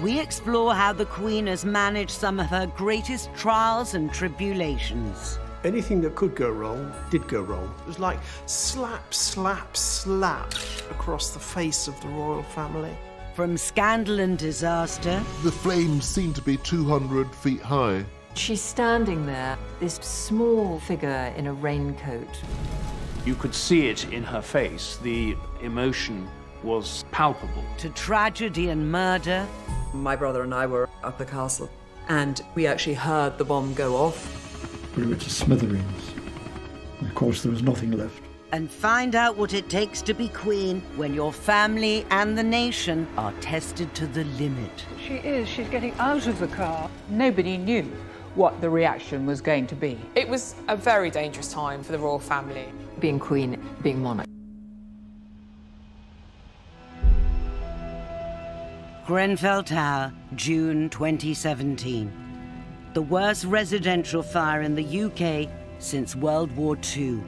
we explore how the Queen has managed some of her greatest trials and tribulations. Anything that could go wrong did go wrong. It was like slap, slap, slap across the face of the royal family. From scandal and disaster... The flames seem to be 200 feet high. She's standing there, this small figure in a raincoat. You could see it in her face. The emotion was palpable. To tragedy and murder. My brother and I were at the castle, and we actually heard the bomb go off. We were to smithereens. And of course, there was nothing left. And find out what it takes to be Queen when your family and the nation are tested to the limit. She is. She's getting out of the car. Nobody knew what the reaction was going to be. It was a very dangerous time for the royal family. Being queen, being monarch. Grenfell Tower, June 2017. The worst residential fire in the UK since World War II.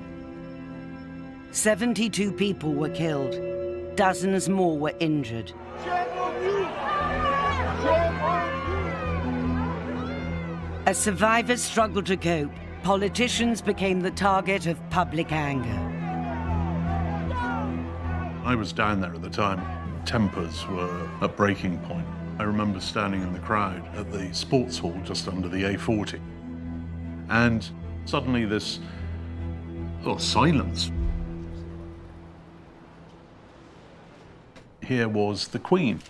72 people were killed. Dozens more were injured. As survivors struggled to cope, politicians became the target of public anger. I was down there at the time. Tempers were at breaking point. I remember standing in the crowd at the sports hall just under the A40. And suddenly this, silence. Here was the Queen.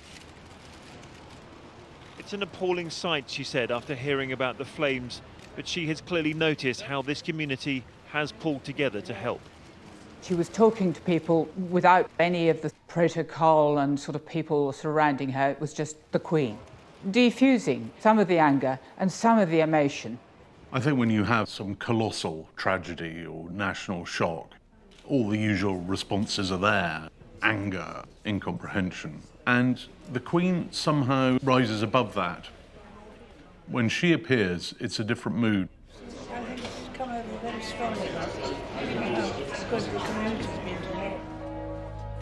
It's an appalling sight, she said, after hearing about the flames, but she has clearly noticed how this community has pulled together to help. She was talking to people without any of the protocol and sort of people surrounding her. It was just the Queen, defusing some of the anger and some of the emotion. I think when you have some colossal tragedy or national shock, all the usual responses are there. Anger, incomprehension. And the Queen somehow rises above that. When she appears, it's a different mood. I think it's come over very strongly. It's because the community's been to help.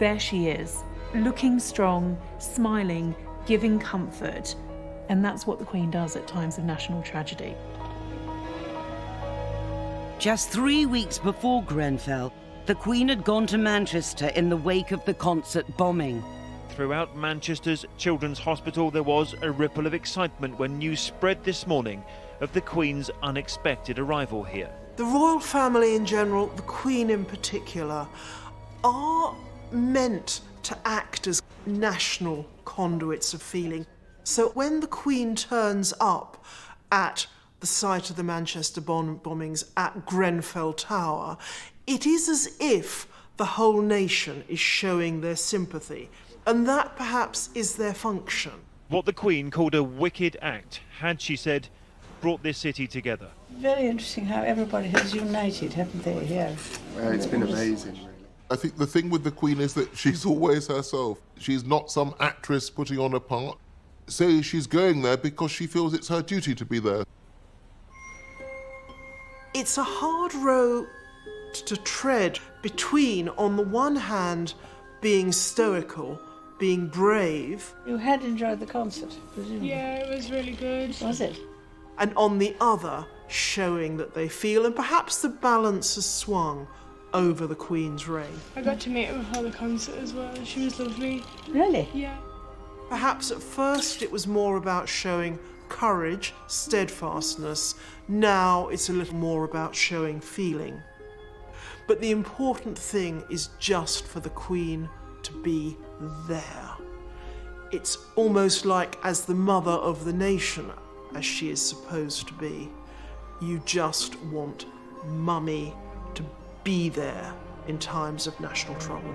There she is, looking strong, smiling, giving comfort. And that's what the Queen does at times of national tragedy. Just 3 weeks before Grenfell, the Queen had gone to Manchester in the wake of the concert bombing. Throughout Manchester's Children's Hospital, there was a ripple of excitement when news spread this morning of the Queen's unexpected arrival here. The royal family in general, the Queen in particular, are meant to act as national conduits of feeling. So when the Queen turns up at the site of the Manchester bombings at Grenfell Tower, it is as if the whole nation is showing their sympathy, and that perhaps is their function. What the Queen called a wicked act had, she said, brought this city together. Very interesting how everybody has united, haven't they, here? Well, it's been amazing, really. I think the thing with the Queen is that she's always herself. She's not some actress putting on a part. So she's going there because she feels it's her duty to be there. It's a hard row to tread between, on the one hand, being stoical, being brave. You had enjoyed the concert, presumably? Yeah, it was really good. Was it? And on the other, showing that they feel, and perhaps the balance has swung over the Queen's reign. I got to meet her before the concert as well. She was lovely. Really? Yeah. Perhaps at first it was more about showing courage, steadfastness. Now it's a little more about showing feeling. But the important thing is just for the Queen to be there. It's almost like, as the mother of the nation, as she is supposed to be, you just want Mummy to be there in times of national trouble.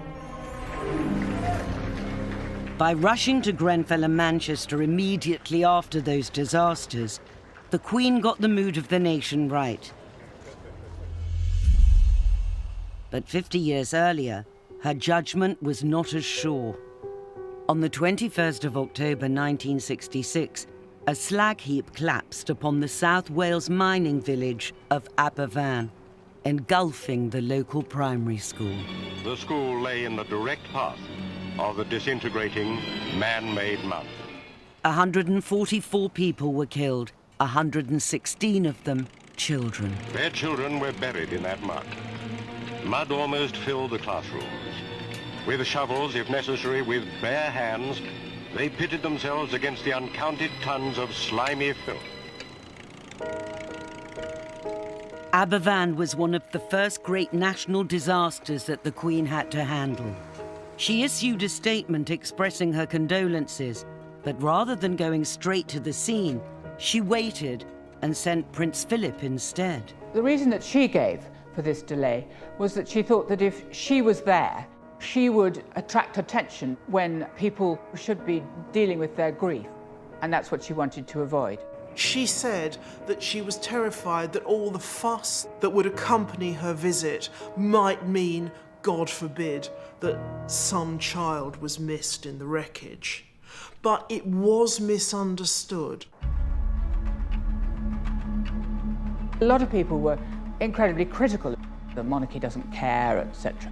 By rushing to Grenfell and Manchester immediately after those disasters, the Queen got the mood of the nation right. But 50 years earlier, her judgment was not as sure. On the 21st of October 1966, a slag heap collapsed upon the South Wales mining village of Aberfan, engulfing the local primary school. The school lay in the direct path of the disintegrating man-made mountain. 144 people were killed, 116 of them children. Their children were buried in that mud. Mud almost filled the classrooms. With shovels, if necessary, with bare hands, they pitted themselves against the uncounted tons of slimy filth. Aberfan was one of the first great national disasters that the Queen had to handle. She issued a statement expressing her condolences, but rather than going straight to the scene, she waited and sent Prince Philip instead. The reason that she gave for this delay was that she thought that if she was there, she would attract attention when people should be dealing with their grief, and that's what she wanted to avoid. She said that she was terrified that all the fuss that would accompany her visit might mean, God forbid, that some child was missed in the wreckage. But it was misunderstood. A lot of people were incredibly critical. The monarchy doesn't care, etc.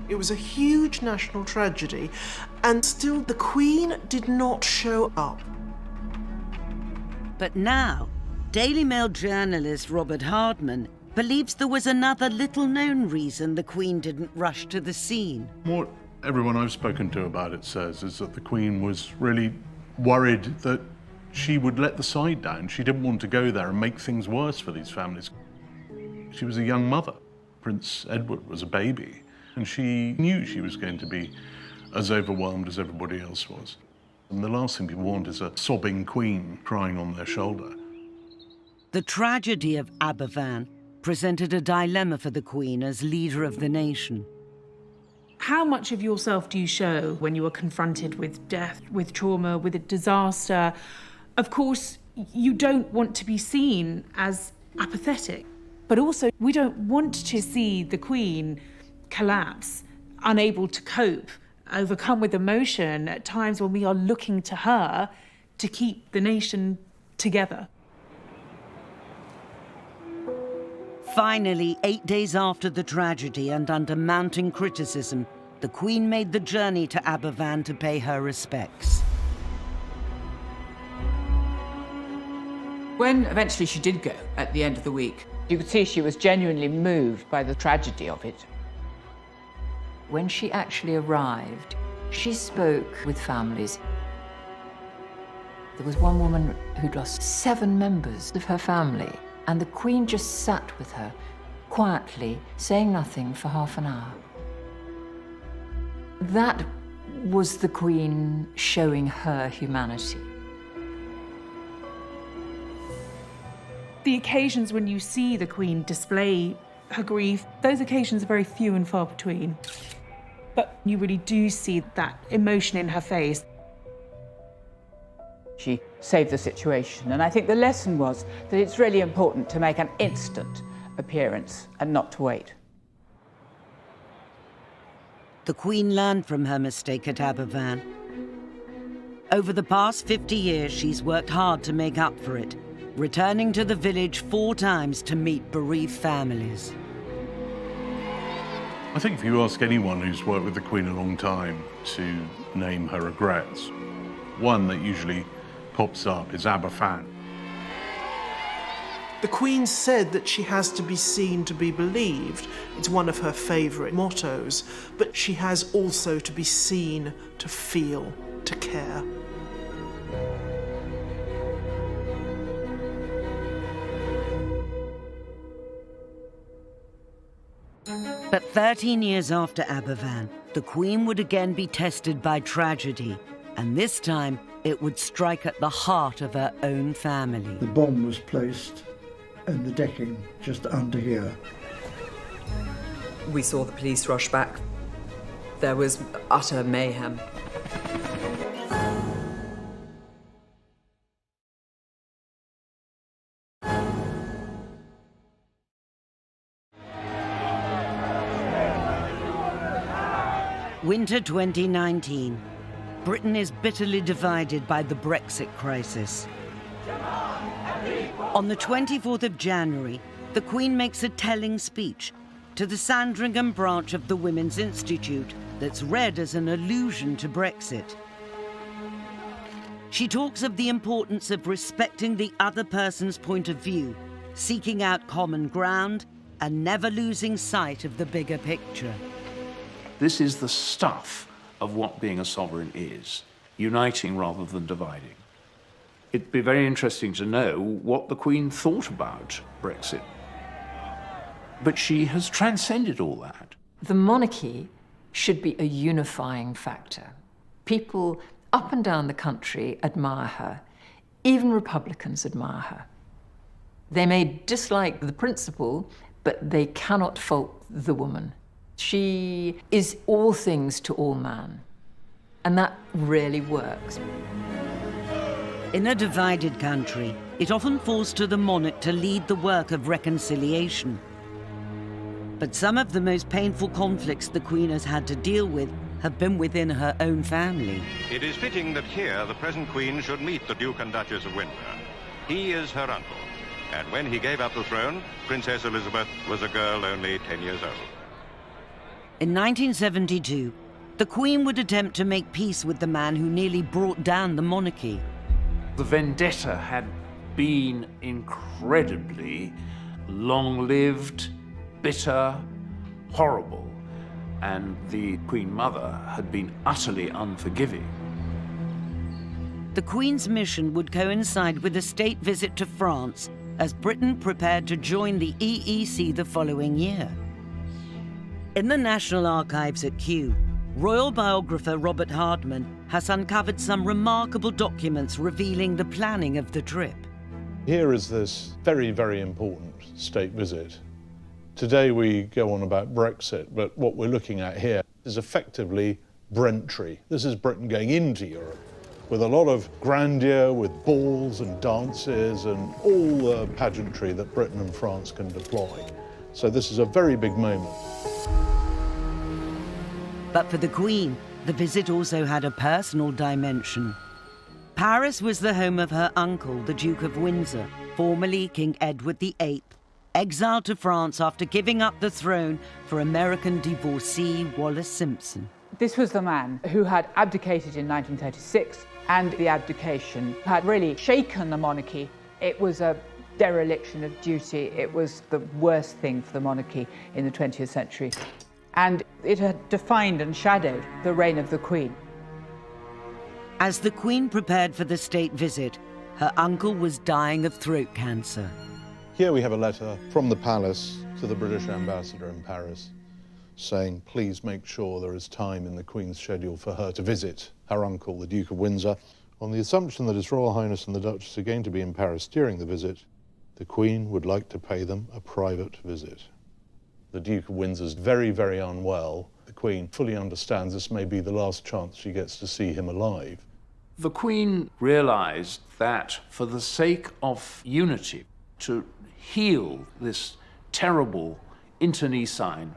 It was a huge national tragedy, and still the Queen did not show up. But now, Daily Mail journalist Robert Hardman believes there was another little-known reason the Queen didn't rush to the scene. What everyone I've spoken to about it says is that the Queen was really worried that she would let the side down. She didn't want to go there and make things worse for these families. She was a young mother. Prince Edward was a baby, and she knew she was going to be as overwhelmed as everybody else was. And the last thing people want is a sobbing Queen crying on their shoulder. The tragedy of Aberfan presented a dilemma for the Queen as leader of the nation. How much of yourself do you show when you are confronted with death, with trauma, with a disaster? Of course, you don't want to be seen as apathetic, but also we don't want to see the Queen collapse, unable to cope, overcome with emotion at times when we are looking to her to keep the nation together. Finally, 8 days after the tragedy and under mounting criticism, the Queen made the journey to Aberfan to pay her respects. When eventually she did go at the end of the week, you could see she was genuinely moved by the tragedy of it. When she actually arrived, she spoke with families. There was one woman who'd lost 7 members of her family, and the Queen just sat with her, quietly, saying nothing for half an hour. That was the Queen showing her humanity. The occasions when you see the Queen display her grief, those occasions are very few and far between. But you really do see that emotion in her face. She saved the situation, and I think the lesson was that it's really important to make an instant appearance and not to wait. The Queen learned from her mistake at Aberfan. Over the past 50 years, she's worked hard to make up for it, returning to the village 4 times to meet bereaved families. I think if you ask anyone who's worked with the Queen a long time to name her regrets, one that usually pops up is Aberfan. The Queen said that she has to be seen to be believed. It's one of her favourite mottos. But she has also to be seen to feel, to care. But 13 years after Aberfan, the Queen would again be tested by tragedy, and this time it would strike at the heart of her own family. The bomb was placed in the decking just under here. We saw the police rush back. There was utter mayhem. Winter 2019. Britain is bitterly divided by the Brexit crisis. On the 24th of January, the Queen makes a telling speech, to the Sandringham branch of the Women's Institute that's read as an allusion to Brexit. She talks of the importance of respecting the other person's point of view, seeking out common ground, and never losing sight of the bigger picture. This is the stuff of what being a sovereign is, uniting rather than dividing. It'd be very interesting to know what the Queen thought about Brexit. But she has transcended all that. The monarchy should be a unifying factor. People up and down the country admire her. Even Republicans admire her. They may dislike the principle, but they cannot fault the woman. She is all things to all man, and that really works. In a divided country, it often falls to the monarch to lead the work of reconciliation. But some of the most painful conflicts the Queen has had to deal with have been within her own family. It is fitting that here the present Queen should meet the Duke and Duchess of Windsor. He is her uncle, and when he gave up the throne, Princess Elizabeth was a girl only 10 years old. In 1972, the Queen would attempt to make peace with the man who nearly brought down the monarchy. The vendetta had been incredibly long-lived, bitter, horrible, and the Queen Mother had been utterly unforgiving. The Queen's mission would coincide with a state visit to France as Britain prepared to join the EEC the following year. In the National Archives at Kew, royal biographer Robert Hardman has uncovered some remarkable documents revealing the planning of the trip. Here is this very, very important state visit. Today we go on about Brexit, but what we're looking at here is effectively Brentry. This is Britain going into Europe with a lot of grandeur, with balls and dances and all the pageantry that Britain and France can deploy. So this is a very big moment. But for the Queen, the visit also had a personal dimension. Paris was the home of her uncle, the Duke of Windsor, formerly King Edward VIII, exiled to France after giving up the throne for American divorcee Wallis Simpson. This was the man who had abdicated in 1936, and the abdication had really shaken the monarchy. It was a dereliction of duty. It was the worst thing for the monarchy in the 20th century. And it had defined and shadowed the reign of the Queen. As the Queen prepared for the state visit, her uncle was dying of throat cancer. Here we have a letter from the palace to the British ambassador in Paris saying, please make sure there is time in the Queen's schedule for her to visit her uncle, the Duke of Windsor. On the assumption that His Royal Highness and the Duchess are going to be in Paris during the visit, the Queen would like to pay them a private visit. The Duke of Windsor's very, very unwell. The Queen fully understands this may be the last chance she gets to see him alive. The Queen realized that for the sake of unity, to heal this terrible internecine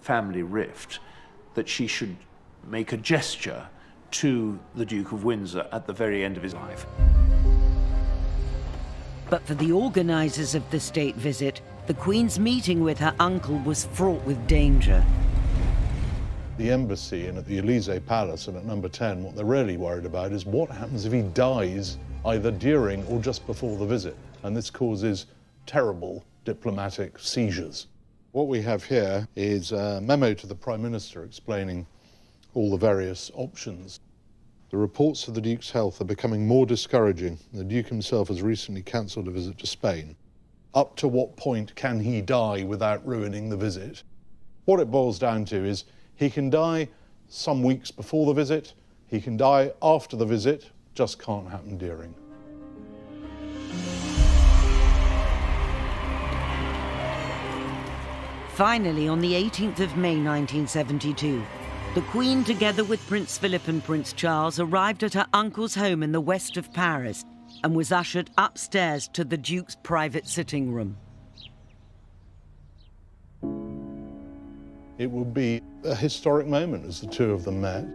family rift, that she should make a gesture to the Duke of Windsor at the very end of his life. But for the organisers of the state visit, the Queen's meeting with her uncle was fraught with danger. The embassy and at the Elysee Palace and at number 10, what they're really worried about is what happens if he dies either during or just before the visit. And this causes terrible diplomatic seizures. What we have here is a memo to the Prime Minister explaining all the various options. The reports of the Duke's health are becoming more discouraging. The Duke himself has recently cancelled a visit to Spain. Up to what point can he die without ruining the visit? What it boils down to is he can die some weeks before the visit, he can die after the visit, just can't happen during. Finally, on the 18th of May 1972, the Queen, together with Prince Philip and Prince Charles, arrived at her uncle's home in the west of Paris and was ushered upstairs to the Duke's private sitting room. It would be a historic moment as the two of them met.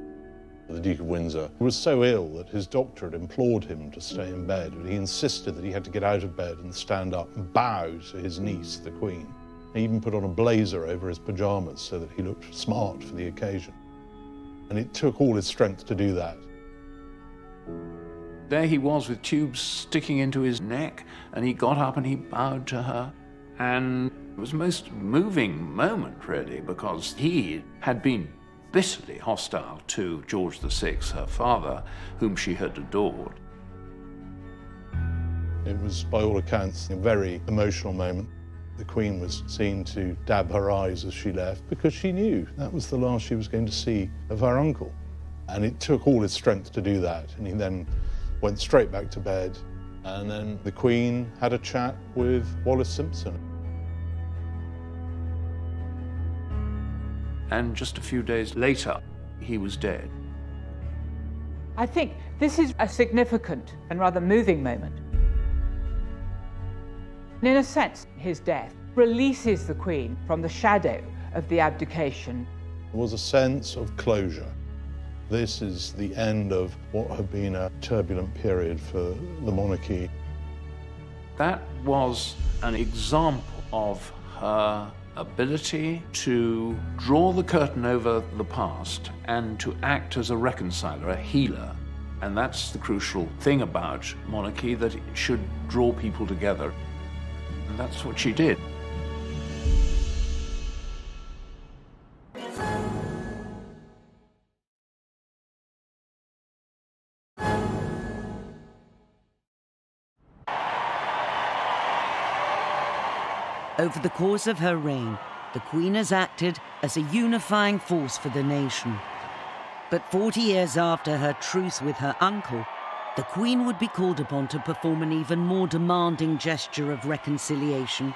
The Duke of Windsor was so ill that his doctor had implored him to stay in bed, but he insisted that he had to get out of bed and stand up and bow to his niece, the Queen. He even put on a blazer over his pyjamas so that he looked smart for the occasion. And it took all his strength to do that. There he was with tubes sticking into his neck, and he got up and he bowed to her. And it was a most moving moment, really, because he had been bitterly hostile to George VI, her father, whom she had adored. It was, by all accounts, a very emotional moment. The Queen was seen to dab her eyes as she left because she knew that was the last she was going to see of her uncle. And it took all his strength to do that. And he then went straight back to bed. And then the Queen had a chat with Wallis Simpson. And just a few days later, he was dead. I think this is a significant and rather moving moment. In a sense, his death releases the Queen from the shadow of the abdication. There was a sense of closure. This is the end of what had been a turbulent period for the monarchy. That was an example of her ability to draw the curtain over the past and to act as a reconciler, a healer. And that's the crucial thing about monarchy, that it should draw people together. And that's what she did. Over the course of her reign, the Queen has acted as a unifying force for the nation. But 40 years after her truce with her uncle, the Queen would be called upon to perform an even more demanding gesture of reconciliation,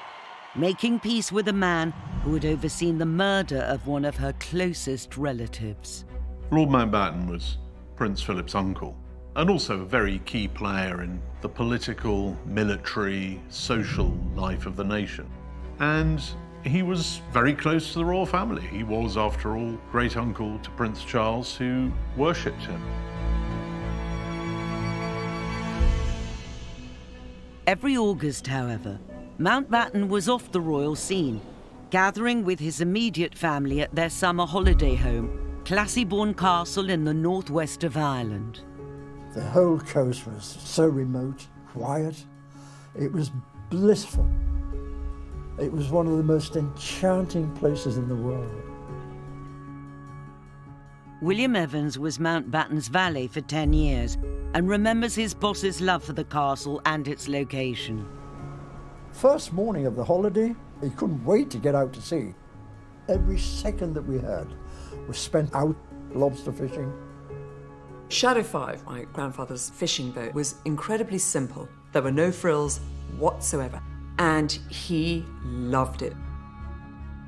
making peace with a man who had overseen the murder of one of her closest relatives. Lord Mountbatten was Prince Philip's uncle, and also a very key player in the political, military, social life of the nation. And he was very close to the royal family. He was, after all, great uncle to Prince Charles, who worshipped him. Every August, however, Mountbatten was off the royal scene, gathering with his immediate family at their summer holiday home, Classiebawn Castle in the northwest of Ireland. The whole coast was so remote, quiet. It was blissful. It was one of the most enchanting places in the world. William Evans was Mountbatten's valet for 10 years and remembers his boss's love for the castle and its location. First morning of the holiday, he couldn't wait to get out to sea. Every second that we had was spent out lobster fishing. Shadow 5, my grandfather's fishing boat, was incredibly simple. There were no frills whatsoever, and he loved it.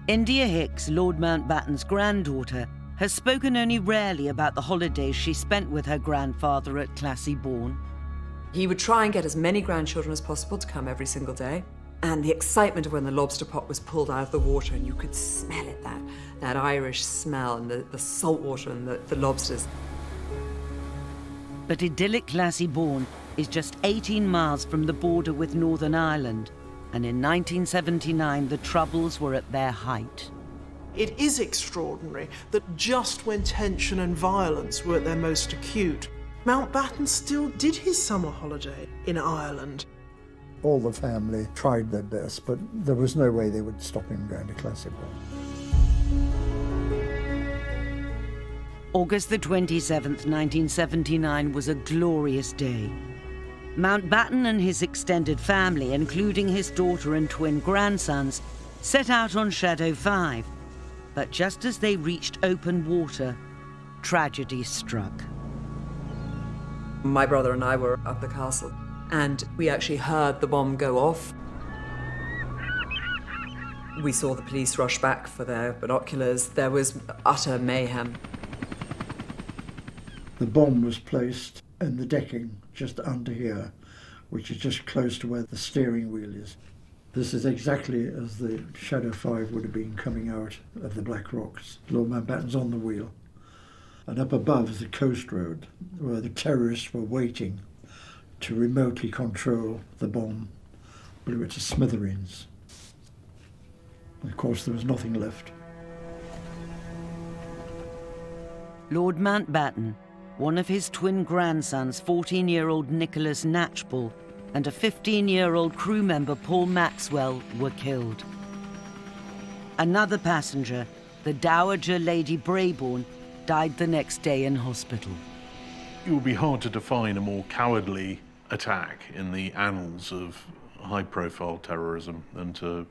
India Hicks, Lord Mountbatten's granddaughter, has spoken only rarely about the holidays she spent with her grandfather at Classiebawn. He would try and get as many grandchildren as possible to come every single day. And the excitement of when the lobster pot was pulled out of the water and you could smell it, that Irish smell and the salt water and the lobsters. But idyllic Classiebawn is just 18 miles from the border with Northern Ireland, and in 1979 the Troubles were at their height. It is extraordinary that just when tension and violence were at their most acute, Mountbatten still did his summer holiday in Ireland. All the family tried their best, but there was no way they would stop him going to Classiebawn. August the 27th, 1979 was a glorious day. Mountbatten and his extended family, including his daughter and twin grandsons, set out on Shadow 5. But just as they reached open water, tragedy struck. My brother and I were up the castle, and we actually heard the bomb go off. We saw the police rush back for their binoculars. There was utter mayhem. The bomb was placed in the decking just under here, which is just close to where the steering wheel is. This is exactly as the Shadow 5 would have been coming out of the Black Rocks. Lord Mountbatten's on the wheel. And up above is the coast road, where the terrorists were waiting to remotely control the bomb, blew it to smithereens. Of course, there was nothing left. Lord Mountbatten, one of his twin grandsons, 14-year-old Nicholas Knatchbull, and a 15-year-old crew member, Paul Maxwell, were killed. Another passenger, the Dowager Lady Brabourne, died the next day in hospital. It would be hard to define a more cowardly attack in the annals of high-profile terrorism than to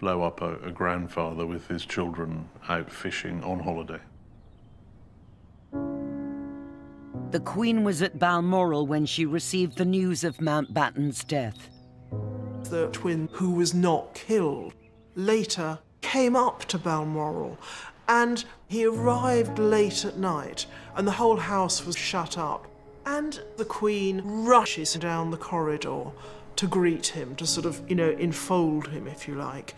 blow up a grandfather with his children out fishing on holiday. The Queen was at Balmoral when she received the news of Mountbatten's death. The twin who was not killed later came up to Balmoral, and he arrived late at night and the whole house was shut up, and the Queen rushes down the corridor to greet him, to sort of, enfold him, if you like.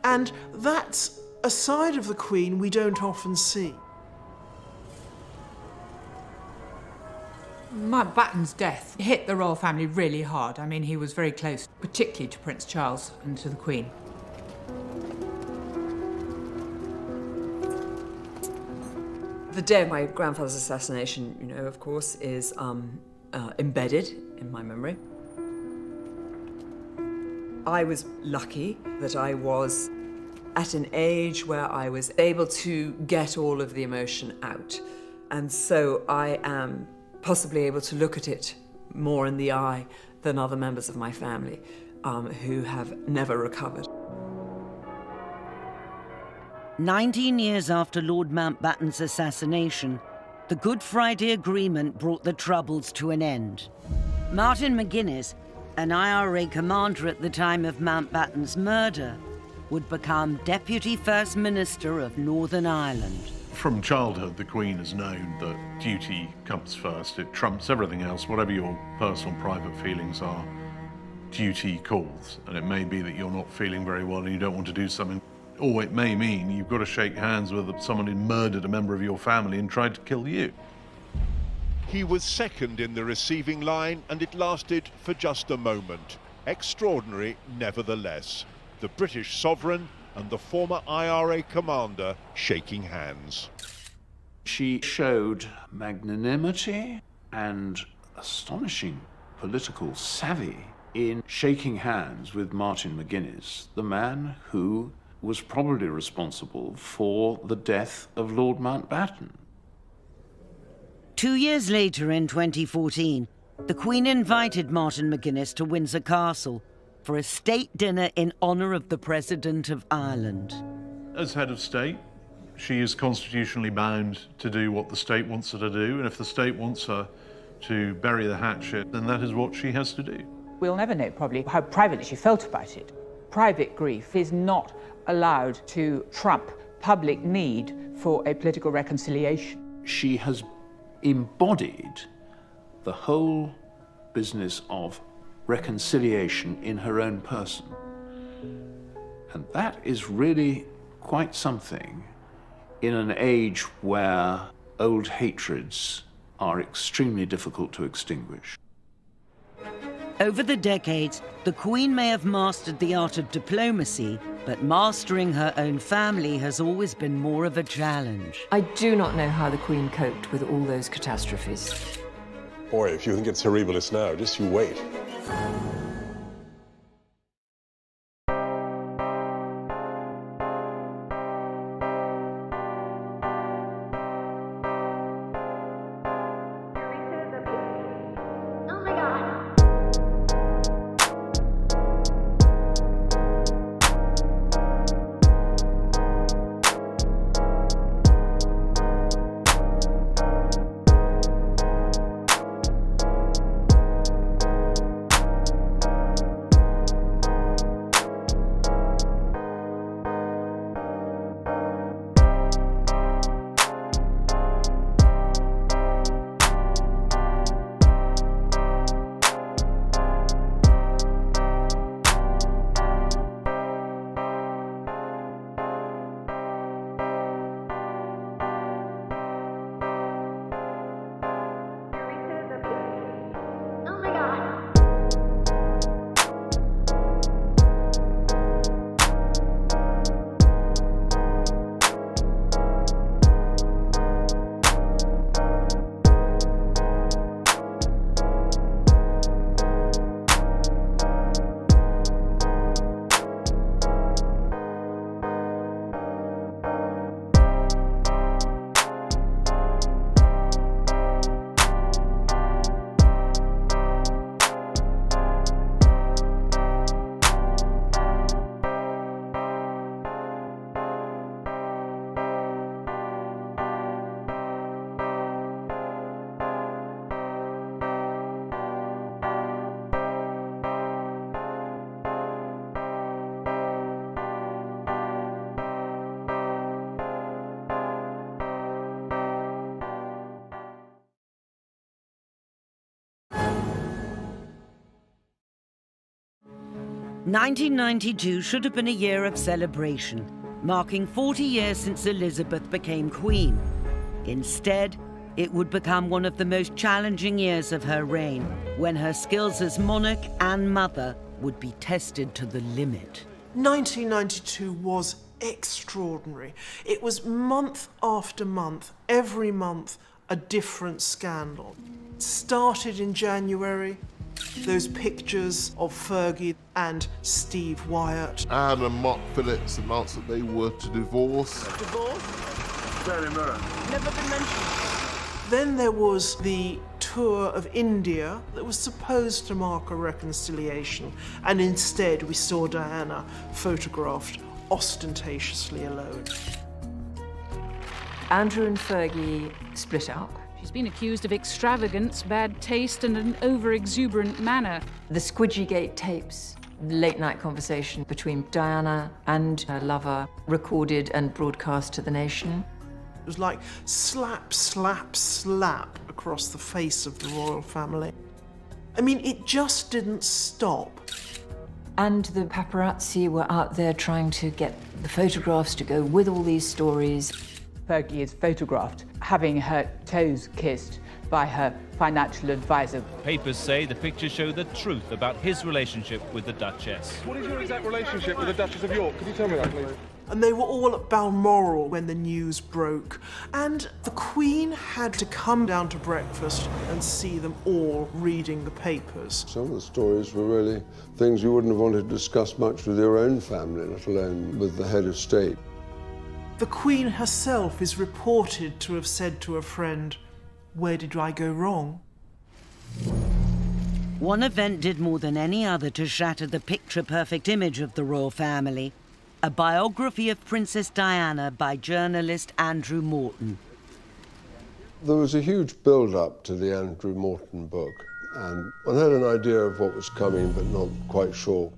And that's a side of the Queen we don't often see. Mountbatten's death hit the royal family really hard. I mean, he was very close, particularly to Prince Charles and to the Queen. The day of my grandfather's assassination, of course, is embedded in my memory. I was lucky that I was at an age where I was able to get all of the emotion out. And so I am possibly able to look at it more in the eye than other members of my family who have never recovered. 19 years after Lord Mountbatten's assassination, the Good Friday Agreement brought the Troubles to an end. Martin McGuinness, an IRA commander at the time of Mountbatten's murder, would become Deputy First Minister of Northern Ireland. From childhood, the Queen has known that duty comes first. It trumps everything else. Whatever your personal, private feelings are, duty calls. And it may be that you're not feeling very well and you don't want to do something. Or it may mean you've got to shake hands with someone who murdered a member of your family and tried to kill you. He was second in the receiving line, and it lasted for just a moment. Extraordinary, nevertheless. The British sovereign and the former IRA commander shaking hands. She showed magnanimity and astonishing political savvy in shaking hands with Martin McGuinness, the man who was probably responsible for the death of Lord Mountbatten. 2 years later, in 2014, the Queen invited Martin McGuinness to Windsor Castle for a state dinner in honour of the President of Ireland. As head of state, she is constitutionally bound to do what the state wants her to do, and if the state wants her to bury the hatchet, then that is what she has to do. We'll never know probably how privately she felt about it. Private grief is not allowed to trump public need for a political reconciliation. She has embodied the whole business of reconciliation in her own person. And that is really quite something in an age where old hatreds are extremely difficult to extinguish. Over the decades, the Queen may have mastered the art of diplomacy, but mastering her own family has always been more of a challenge. I do not know how the Queen coped with all those catastrophes. Boy, if you think it's horribilis now, just you wait. 1992 should have been a year of celebration, marking 40 years since Elizabeth became Queen. Instead, it would become one of the most challenging years of her reign, when her skills as monarch and mother would be tested to the limit. 1992 was extraordinary. It was month after month, every month, a different scandal. It started in January, those pictures of Fergie and Steve Wyatt. Anne and Mark Phillips announced that they were to divorce. Divorce? Very mirror. Never been mentioned. Then there was the tour of India that was supposed to mark a reconciliation, and instead we saw Diana photographed ostentatiously alone. Andrew and Fergie split up. She's been accused of extravagance, bad taste, and an over-exuberant manner. The Squidgygate tapes, late-night conversation between Diana and her lover, recorded and broadcast to the nation. It was like slap, slap, slap across the face of the royal family. I mean, it just didn't stop. And the paparazzi were out there trying to get the photographs to go with all these stories. Fergie is photographed having her toes kissed by her financial advisor. Papers say the pictures show the truth about his relationship with the Duchess. What is your exact relationship with the Duchess of York? Could you tell me that, please? And they were all at Balmoral when the news broke. And the Queen had to come down to breakfast and see them all reading the papers. Some of the stories were really things you wouldn't have wanted to discuss much with your own family, let alone with the head of state. The Queen herself is reported to have said to a friend, "Where did I go wrong?" One event did more than any other to shatter the picture-perfect image of the royal family: a biography of Princess Diana by journalist Andrew Morton. There was a huge build-up to the Andrew Morton book, and I had an idea of what was coming, but not quite sure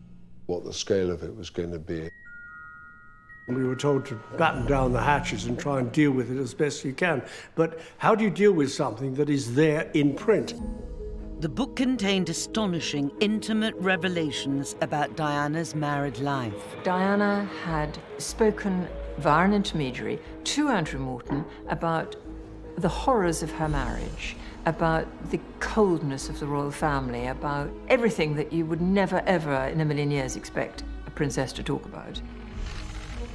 what the scale of it was going to be. We were told to batten down the hatches and try and deal with it as best you can. But how do you deal with something that is there in print? The book contained astonishing, intimate revelations about Diana's married life. Diana had spoken via an intermediary to Andrew Morton about the horrors of her marriage, about the coldness of the royal family, about everything that you would never, ever in a million years expect a princess to talk about.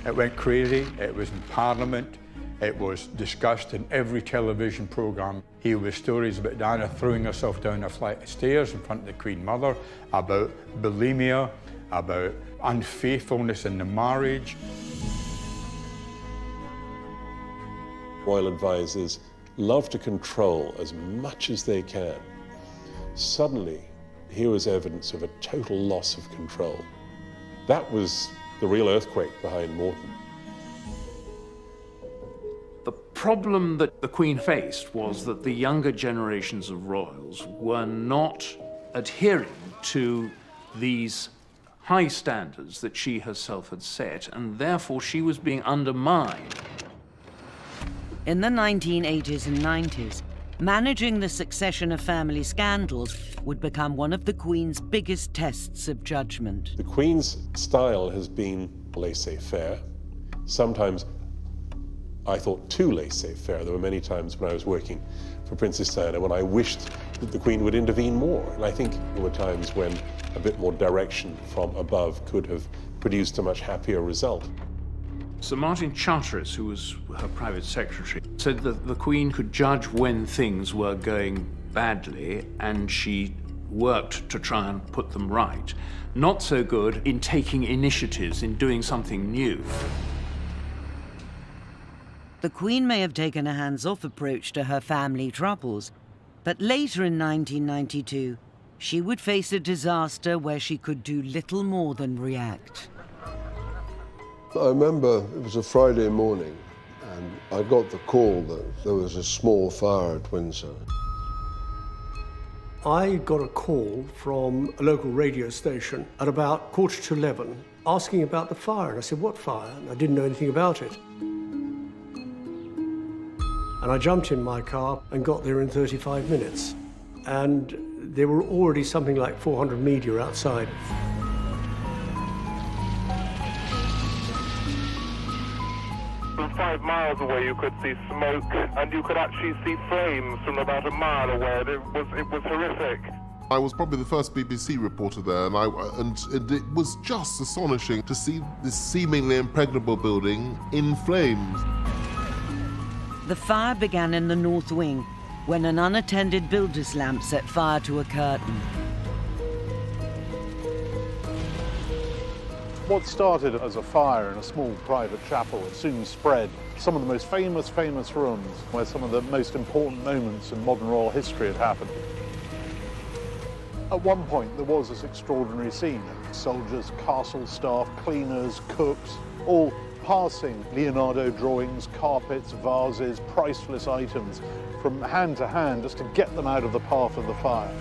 It went crazy, it was in Parliament, it was discussed in every television programme. Here were stories about Diana throwing herself down a flight of stairs in front of the Queen Mother, about bulimia, about unfaithfulness in the marriage. Royal advisors love to control as much as they can. Suddenly, here was evidence of a total loss of control. That was the real earthquake behind Morton. The problem that the Queen faced was that the younger generations of royals were not adhering to these high standards that she herself had set, and therefore she was being undermined. In the 1980s and 90s, managing the succession of family scandals would become one of the Queen's biggest tests of judgment. The Queen's style has been laissez-faire. Sometimes I thought too laissez-faire. There were many times when I was working for Princess Diana when I wished that the Queen would intervene more. And I think there were times when a bit more direction from above could have produced a much happier result. Sir Martin Charteris, who was her private secretary, said that the Queen could judge when things were going badly, and she worked to try and put them right. Not so good in taking initiatives, in doing something new. The Queen may have taken a hands-off approach to her family troubles, but later in 1992, she would face a disaster where she could do little more than react. I remember it was a Friday morning, and I got the call that there was a small fire at Windsor. I got a call from a local radio station at about 11:15 asking about the fire. And I said, "What fire?" And I didn't know anything about it. And I jumped in my car and got there in 35 minutes. And there were already something like 400 media outside. 5 miles away you could see smoke, and you could actually see flames from about a mile away. It was horrific. I was probably the first BBC reporter there, and it was just astonishing to see this seemingly impregnable building in flames. The fire began in the north wing when an unattended builder's lamp set fire to a curtain. What started as a fire in a small private chapel, it soon spread. Some of the most famous rooms where some of the most important moments in modern royal history had happened. At one point, there was this extraordinary scene. Soldiers, castle staff, cleaners, cooks, all passing Leonardo drawings, carpets, vases, priceless items from hand to hand just to get them out of the path of the fire.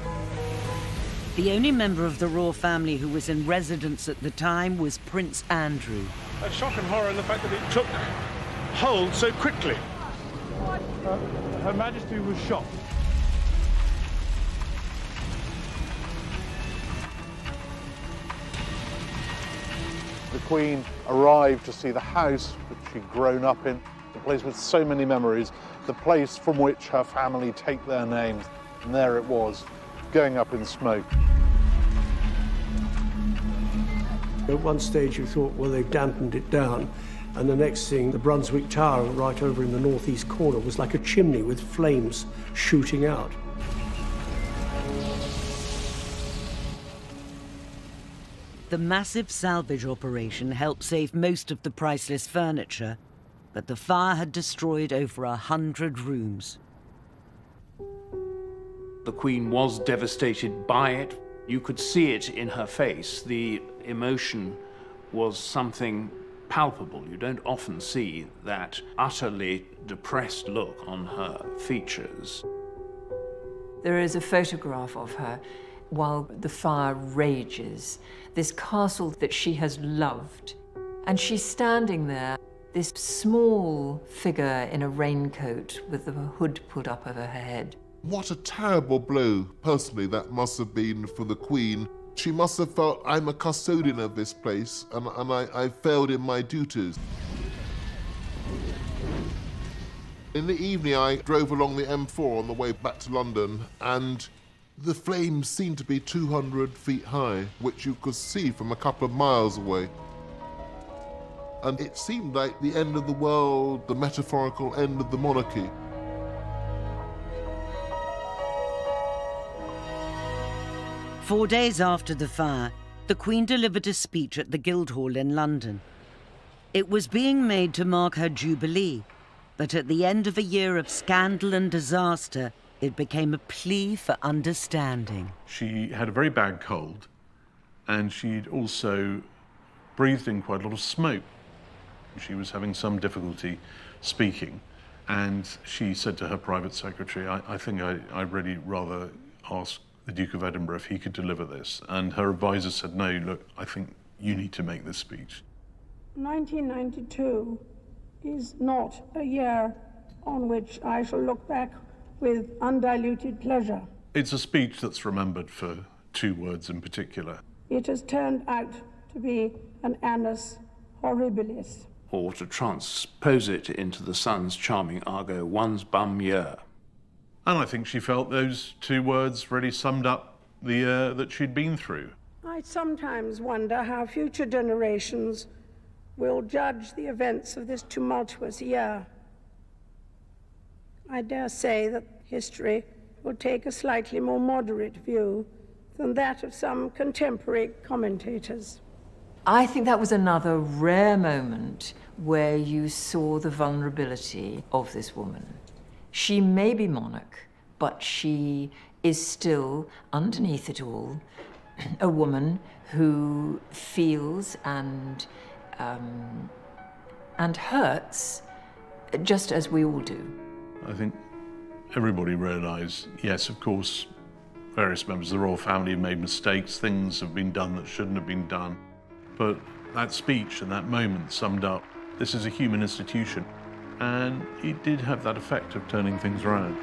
The only member of the royal family who was in residence at the time was Prince Andrew. A shock and horror in the fact that it took hold so quickly. Her Majesty was shocked. The Queen arrived to see the house which she'd grown up in, the place with so many memories, the place from which her family take their names. And there it was, going up in smoke. At one stage you thought, well, they've dampened it down, and the next thing, the Brunswick Tower right over in the northeast corner was like a chimney with flames shooting out. The massive salvage operation helped save most of the priceless furniture, but the fire had destroyed over 100 rooms. The Queen was devastated by it. You could see it in her face. The emotion was something palpable. You don't often see that utterly depressed look on her features. There is a photograph of her while the fire rages, this castle that she has loved. And she's standing there, this small figure in a raincoat with the hood put up over her head. What a terrible blow, personally, that must have been for the Queen. She must have felt, I'm a custodian of this place, and I failed in my duties. In the evening, I drove along the M4 on the way back to London, and the flames seemed to be 200 feet high, which you could see from a couple of miles away. And it seemed like the end of the world, the metaphorical end of the monarchy. Four days after the fire, the Queen delivered a speech at the Guildhall in London. It was being made to mark her Jubilee, but at the end of a year of scandal and disaster, it became a plea for understanding. She had a very bad cold, and she'd also breathed in quite a lot of smoke. She was having some difficulty speaking, and she said to her private secretary, I think I'd really rather ask the Duke of Edinburgh if he could deliver this. And her advisor said, no, look, I think you need to make this speech. 1992 is not a year on which I shall look back with undiluted pleasure. It's a speech that's remembered for two words in particular. It has turned out to be an annus horribilis. Or to transpose it into the Sun's charming argot, one's bum year. And I think she felt those two words really summed up the year that she'd been through. I sometimes wonder how future generations will judge the events of this tumultuous year. I dare say that history will take a slightly more moderate view than that of some contemporary commentators. I think that was another rare moment where you saw the vulnerability of this woman. She may be monarch, but she is still, underneath it all, a woman who feels and hurts just as we all do. I think everybody realised, yes, of course, various members of the royal family have made mistakes, things have been done that shouldn't have been done. But that speech and that moment summed up, this is a human institution. And it did have that effect of turning things around.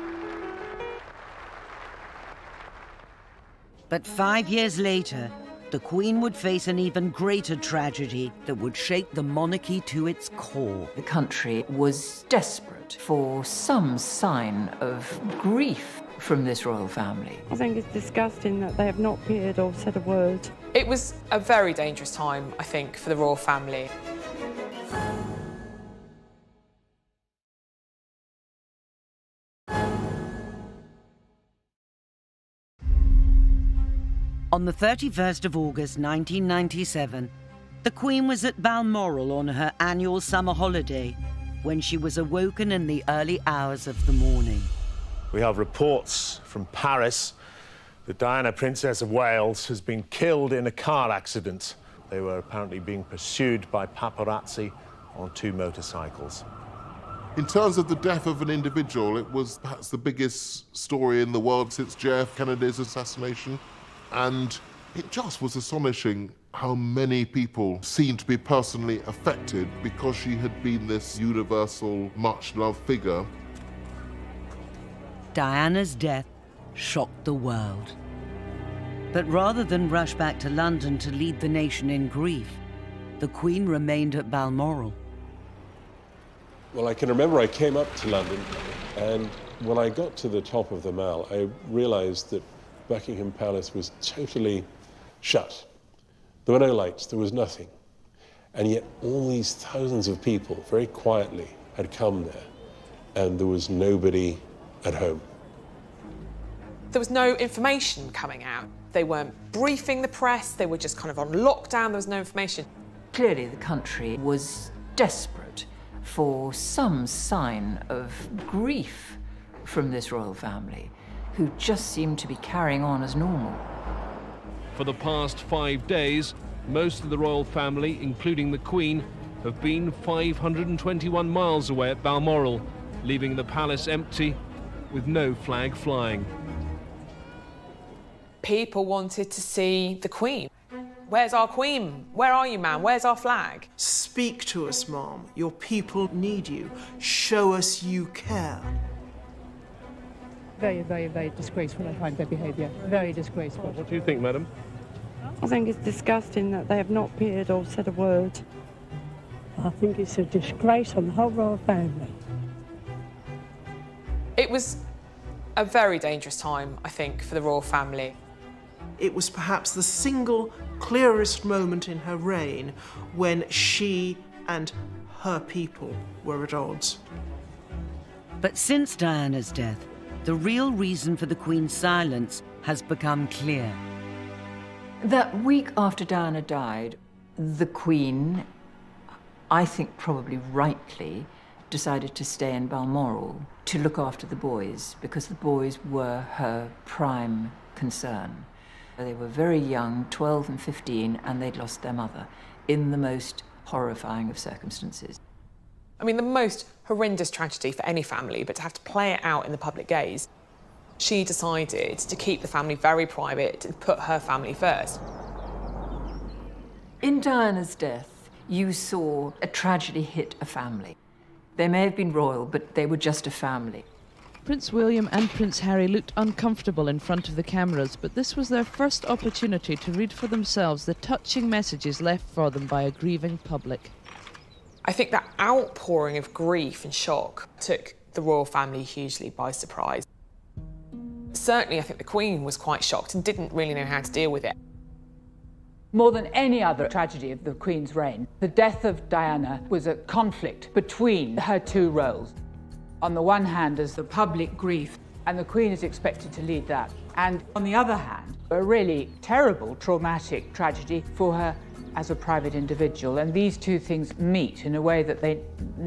But 5 years later, the Queen would face an even greater tragedy that would shake the monarchy to its core. The country was desperate for some sign of grief from this royal family. I think it's disgusting that they have not appeared or said a word. It was a very dangerous time, I think, for the royal family. On the 31st of August 1997, the Queen was at Balmoral on her annual summer holiday when she was awoken in the early hours of the morning. We have reports from Paris that Diana, Princess of Wales, has been killed in a car accident. They were apparently being pursued by paparazzi on 2 motorcycles. In terms of the death of an individual, it was perhaps the biggest story in the world since JF Kennedy's assassination. And it just was astonishing how many people seemed to be personally affected because she had been this universal, much-loved figure. Diana's death shocked the world. But rather than rush back to London to lead the nation in grief, the Queen remained at Balmoral. Well, I can remember I came up to London, and when I got to the top of the Mall, I realised that Buckingham Palace was totally shut. There were no lights, there was nothing. And yet all these thousands of people, very quietly, had come there, and there was nobody at home. There was no information coming out. They weren't briefing the press, they were just kind of on lockdown, there was no information. Clearly the country was desperate for some sign of grief from this royal family, who just seemed to be carrying on as normal. For the past 5 days, most of the royal family, including the Queen, have been 521 miles away at Balmoral, leaving the palace empty with no flag flying. People wanted to see the Queen. Where's our Queen? Where are you, ma'am? Where's our flag? Speak to us, ma'am. Your people need you. Show us you care. Very, very, very disgraceful, I find their behaviour. Very disgraceful. What do you think, madam? I think it's disgusting that they have not appeared or said a word. I think it's a disgrace on the whole royal family. It was a very dangerous time, I think, for the royal family. It was perhaps the single clearest moment in her reign when she and her people were at odds. But since Diana's death, the real reason for the Queen's silence has become clear. That week after Diana died, the Queen, I think probably rightly, decided to stay in Balmoral to look after the boys, because the boys were her prime concern. They were very young, 12 and 15, and they'd lost their mother in the most horrifying of circumstances. I mean, the most horrendous tragedy for any family, but to have to play it out in the public gaze. She decided to keep the family very private and put her family first. In Diana's death, you saw a tragedy hit a family. They may have been royal, but they were just a family. Prince William and Prince Harry looked uncomfortable in front of the cameras, but this was their first opportunity to read for themselves the touching messages left for them by a grieving public. I think that outpouring of grief and shock took the royal family hugely by surprise. Certainly, I think the Queen was quite shocked and didn't really know how to deal with it. More than any other tragedy of the Queen's reign, the death of Diana was a conflict between her two roles. On the one hand, there's the public grief, and the Queen is expected to lead that. And on the other hand, a really terrible, traumatic tragedy for her as a private individual. And these two things meet in a way that they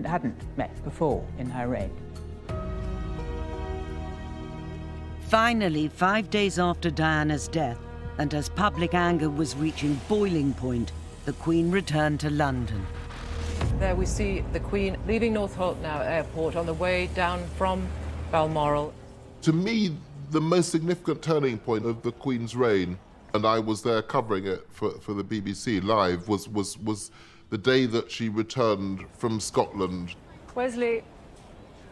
hadn't met before in her reign. Finally, 5 days after Diana's death, and as public anger was reaching boiling point, the Queen returned to London. There we see the Queen leaving Northolt now Airport on the way down from Balmoral. To me, the most significant turning point of the Queen's reign, and I was there covering it for the BBC live, was the day that she returned from Scotland. Wesley,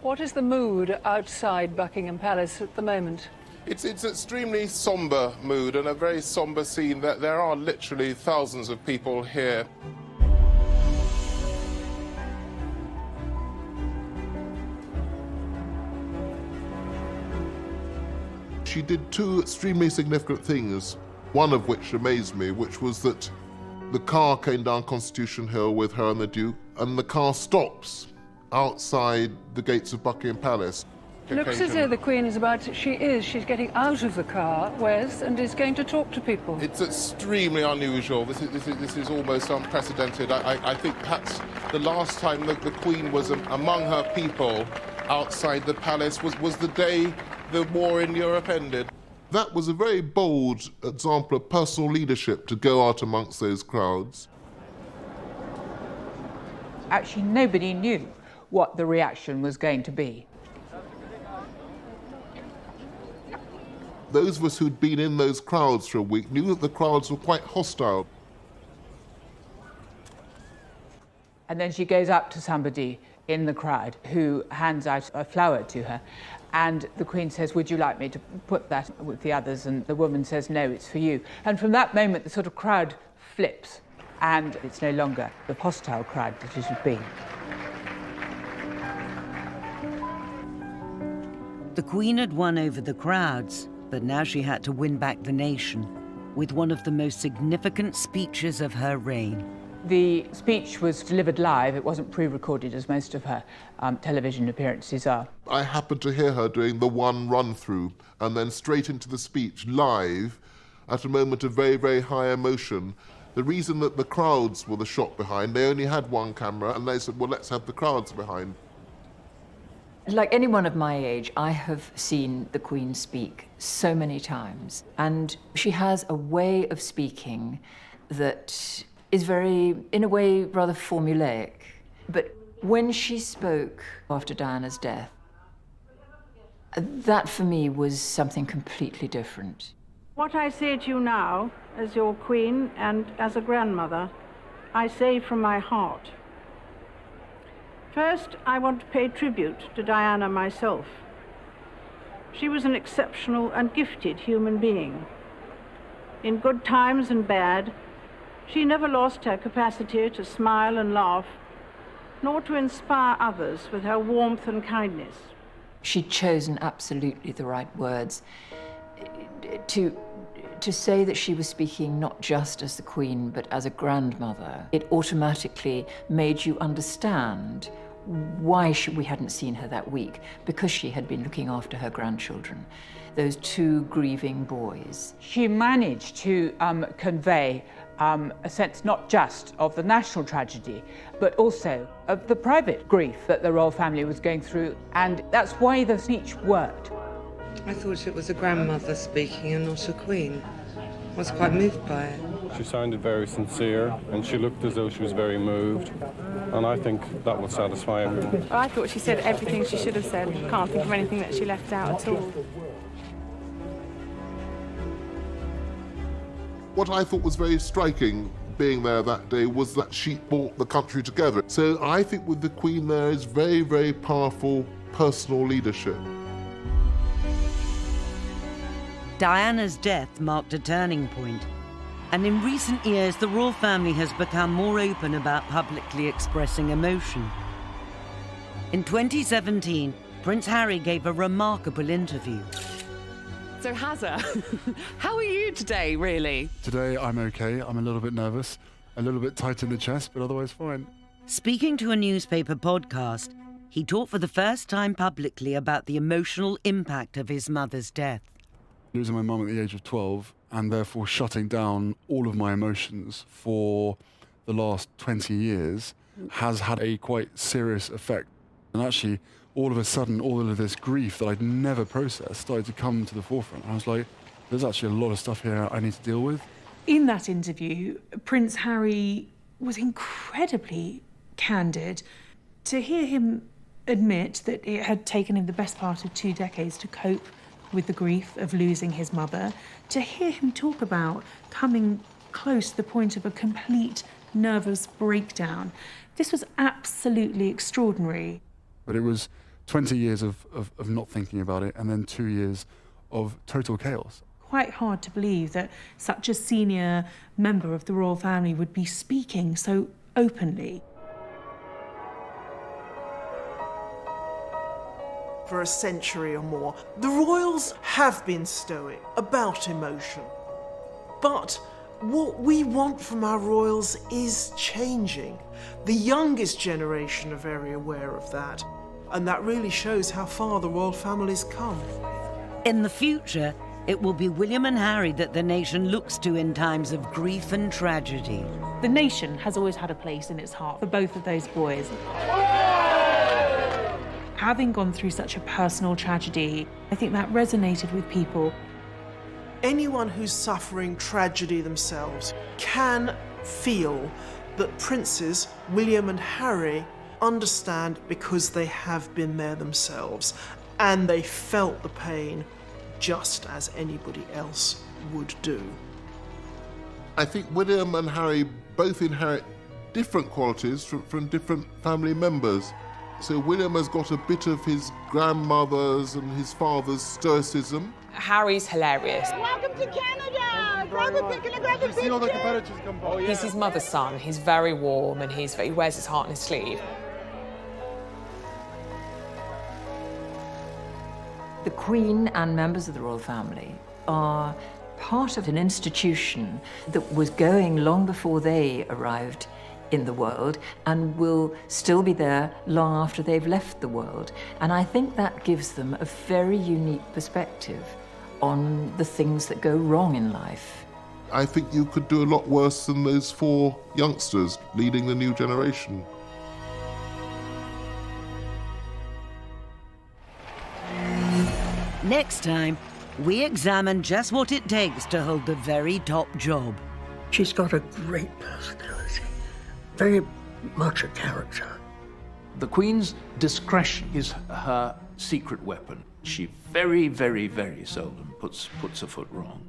what is the mood outside Buckingham Palace at the moment? It's extremely sombre mood and a very sombre scene. That there are literally thousands of people here. She did two extremely significant things, one of which amazed me, which was that the car came down Constitution Hill with her and the Duke, and the car stops outside the gates of Buckingham Palace. It looks as though the Queen is about to... She's getting out of the car, Wes, and is going to talk to people. It's extremely unusual. This is almost unprecedented. I think perhaps the last time the Queen was among her people outside the palace was the day the war in Europe ended. That was a very bold example of personal leadership to go out amongst those crowds. Actually, nobody knew what the reaction was going to be. Those of us who'd been in those crowds for a week knew that the crowds were quite hostile. And then she goes up to somebody in the crowd who hands out a flower to her. And the Queen says, would you like me to put that with the others? And the woman says, no, it's for you. And from that moment, the sort of crowd flips, and it's no longer the hostile crowd that it had been. The Queen had won over the crowds, but now she had to win back the nation with one of the most significant speeches of her reign. The speech was delivered live. It wasn't pre-recorded as most of her television appearances are. I happened to hear her doing the one run-through and then straight into the speech live at a moment of very, very high emotion. The reason that the crowds were the shot behind, they only had one camera, and they said, well, let's have the crowds behind. Like anyone of my age, I have seen the Queen speak so many times, and she has a way of speaking that is very, in a way, rather formulaic. But when she spoke after Diana's death, that for me was something completely different. What I say to you now, as your Queen and as a grandmother, I say from my heart. First, I want to pay tribute to Diana myself. She was an exceptional and gifted human being. In good times and bad, she never lost her capacity to smile and laugh, nor to inspire others with her warmth and kindness. She'd chosen absolutely the right words. To say that she was speaking not just as the Queen, but as a grandmother, it automatically made you understand why we hadn't seen her that week, because she had been looking after her grandchildren, those two grieving boys. She managed to convey a sense not just of the national tragedy, but also of the private grief that the royal family was going through, and that's why the speech worked. I thought it was a grandmother speaking and not a queen. I was quite moved by it. She sounded very sincere, and she looked as though she was very moved, and I think that will satisfy everyone. I thought she said everything she should have said. I can't think of anything that she left out at all. What I thought was very striking being there that day was that she brought the country together. So I think with the Queen there is very, very powerful personal leadership. Diana's death marked a turning point, and in recent years the royal family has become more open about publicly expressing emotion. In 2017, Prince Harry gave a remarkable interview. So Hazza, how are you today, really? Today I'm okay. I'm a little bit nervous, a little bit tight in the chest, but otherwise fine. Speaking to a newspaper podcast, he talked for the first time publicly about the emotional impact of his mother's death. Losing my mum at the age of 12 and therefore shutting down all of my emotions for the last 20 years has had a quite serious effect. And actually, all of a sudden, all of this grief that I'd never processed started to come to the forefront. I was like, there's actually a lot of stuff here I need to deal with. In that interview, Prince Harry was incredibly candid. To hear him admit that it had taken him the best part of 2 decades to cope with the grief of losing his mother, to hear him talk about coming close to the point of a complete nervous breakdown, this was absolutely extraordinary. But it was 20 years of not thinking about it, and then 2 years of total chaos. Quite hard to believe that such a senior member of the royal family would be speaking so openly. For a century or more, the royals have been stoic about emotion. But what we want from our royals is changing. The youngest generation are very aware of that, and that really shows how far the royal family's come. In the future, it will be William and Harry that the nation looks to in times of grief and tragedy. The nation has always had a place in its heart for both of those boys. Having gone through such a personal tragedy, I think that resonated with people. Anyone who's suffering tragedy themselves can feel that Princes William and Harry understand because they have been there themselves, and they felt the pain just as anybody else would do. I think William and Harry both inherit different qualities from different family members. So William has got a bit of his grandmother's and his father's stoicism. Harry's hilarious. Welcome to Canada! Grab a pic and grab a picture! See all the competitors come by. He's his mother's son. He's very warm and he wears his heart on his sleeve. The Queen and members of the royal family are part of an institution that was going long before they arrived in the world and will still be there long after they've left the world. And I think that gives them a very unique perspective on the things that go wrong in life. I think you could do a lot worse than those 4 youngsters leading the new generation. Next time, we examine just what it takes to hold the very top job. She's got a great personality, very much a character. The Queen's discretion is her secret weapon. She very, very, very seldom puts a foot wrong.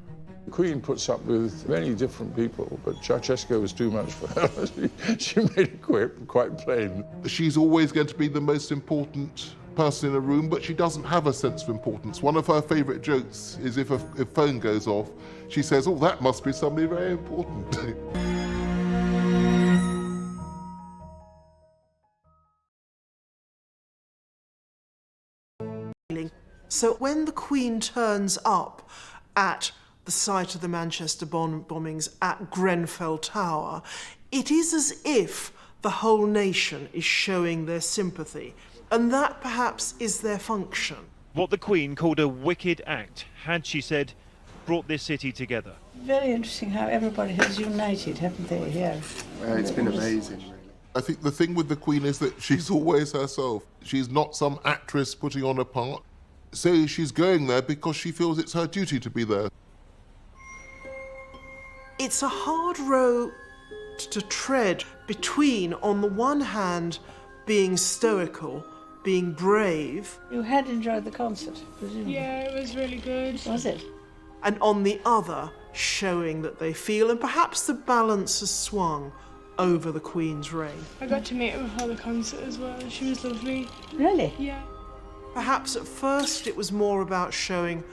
The Queen puts up with many different people, but Ceausescu was too much for her. She made it quite plain. She's always going to be the most important person in a room, but she doesn't have a sense of importance. One of her favourite jokes is if a phone goes off, she says, "Oh, that must be somebody very important." So when the Queen turns up at the site of the Manchester bombings at Grenfell Tower, it is as if the whole nation is showing their sympathy, and that perhaps is their function. What the Queen called a wicked act had, she said, brought this city together. Very interesting how everybody has united, haven't they, here? Yeah, it's been amazing, really. I think the thing with the Queen is that she's always herself. She's not some actress putting on a part. So she's going there because she feels it's her duty to be there. It's a hard road to tread between, on the one hand, being stoical, being brave. You had enjoyed the concert, presumably? Yeah, it was really good. Was it? And on the other, showing that they feel, and perhaps the balance has swung over the Queen's reign. I got to meet her before the concert as well. She was lovely. Really? Yeah. Perhaps at first it was more about showing